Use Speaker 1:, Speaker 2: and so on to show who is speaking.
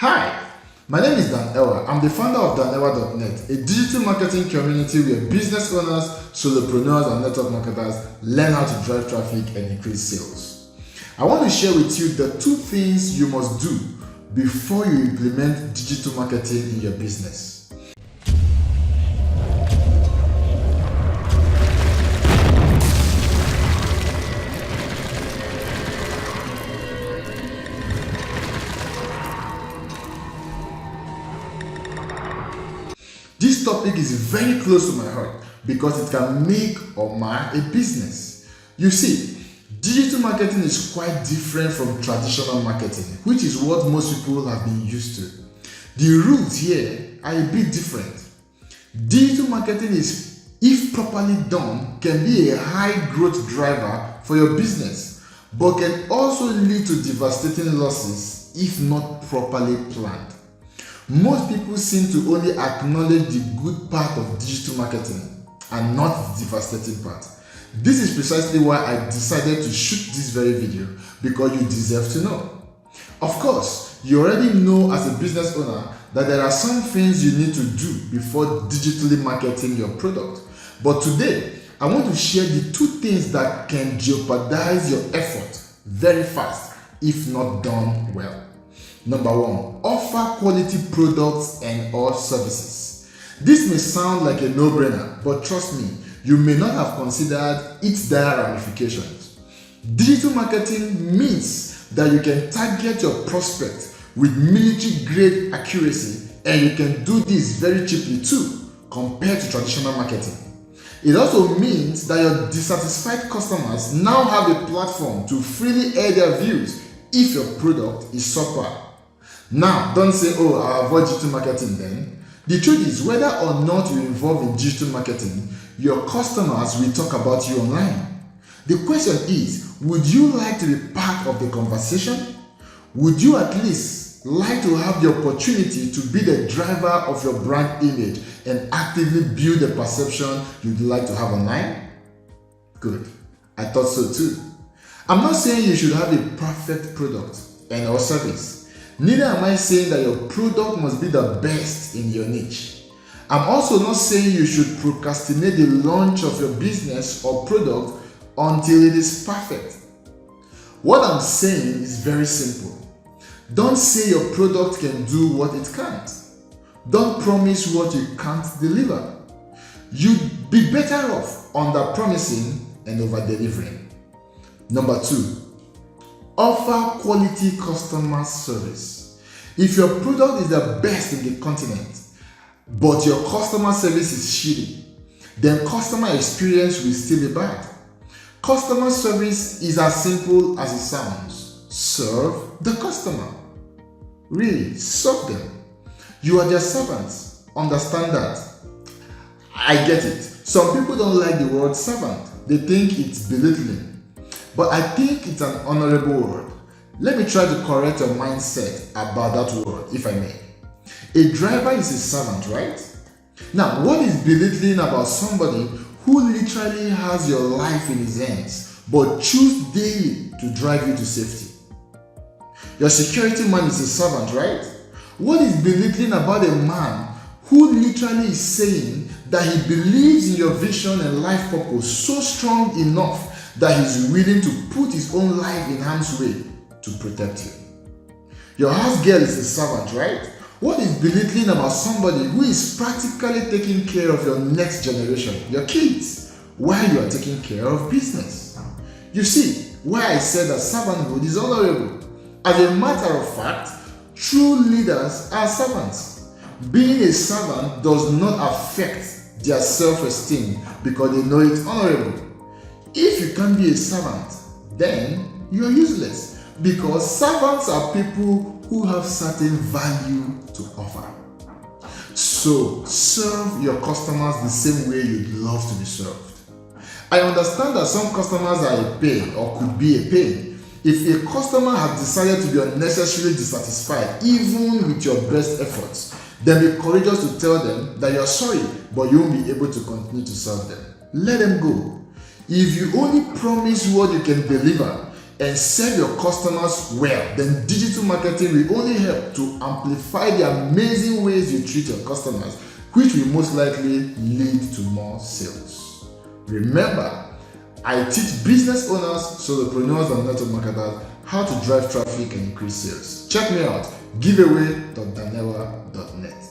Speaker 1: Hi, my name is Dan Ewa. I'm the founder of danewa.net, a digital marketing community where business owners, solopreneurs, and network marketers learn how to drive traffic and increase sales. I want to share with you the two things you must do before you implement digital marketing in your business. This topic is very close to my heart because it can make or mar a business. You see, digital marketing is quite different from traditional marketing, which is what most people have been used to. The rules here are a bit different. Digital marketing is, if properly done, can be a high growth driver for your business, but can also lead to devastating losses if not properly planned. Most people seem to only acknowledge the good part of digital marketing and not the devastating part. This is precisely why I decided to shoot this very video, because you deserve to know. Of course, you already know as a business owner that there are some things you need to do before digitally marketing your product. But today, I want to share the two things that can jeopardize your effort very fast if not done well. Number one, offer quality products and or services. This may sound like a no-brainer, but trust me, you may not have considered its dire ramifications. Digital marketing means that you can target your prospect with military-grade accuracy, and you can do this very cheaply too, compared to traditional marketing. It also means that your dissatisfied customers now have a platform to freely air their views if your product is subpar. Now, don't say, oh, I avoid digital marketing then. The truth is, whether or not you're involved in digital marketing, your customers will talk about you online. The question is, would you like to be part of the conversation? Would you at least like to have the opportunity to be the driver of your brand image and actively build the perception you'd like to have online? Good. I thought so too. I'm not saying you should have a perfect product and or service. Neither am I saying that your product must be the best in your niche. I'm also not saying you should procrastinate the launch of your business or product until it is perfect. What I'm saying is very simple. Don't say your product can do what it can't. Don't promise what you can't deliver. You'd be better off under-promising and over-delivering. Number two, offer quality customer service. If your product is the best in the continent, but your customer service is shitty, then customer experience will still be bad. Customer service is as simple as it sounds. Serve the customer. Really, serve them. You are their servants. Understand that. I get it. Some people don't like the word servant. They think it's belittling. But I think it's an honorable word. Let me try to correct your mindset about that word, if I may. A driver is a servant, right? Now, what is belittling about somebody who literally has your life in his hands, but choose daily to drive you to safety? Your security man is a servant, right? What is belittling about a man who literally is saying that he believes in your vision and life purpose so strong enough that he's willing to put his own life in harm's way to protect you? Your house girl is a servant, right? What is belittling about somebody who is practically taking care of your next generation, your kids, while you are taking care of business? You see, why I said that servanthood is honorable. As a matter of fact, true leaders are servants. Being a servant does not affect their self-esteem because they know it's honorable. If you can't be a servant, then you're useless, because servants are people who have certain value to offer. So, serve your customers the same way you'd love to be served. I understand that some customers are a pain or could be a pain. If a customer has decided to be unnecessarily dissatisfied, even with your best efforts, then be courageous to tell them that you're sorry, but you won't be able to continue to serve them. Let them go. If you only promise what you can deliver and serve your customers well, then digital marketing will only help to amplify the amazing ways you treat your customers, which will most likely lead to more sales. Remember, I teach business owners, solopreneurs, and network marketers how to drive traffic and increase sales. Check me out, giveaway.danewa.net.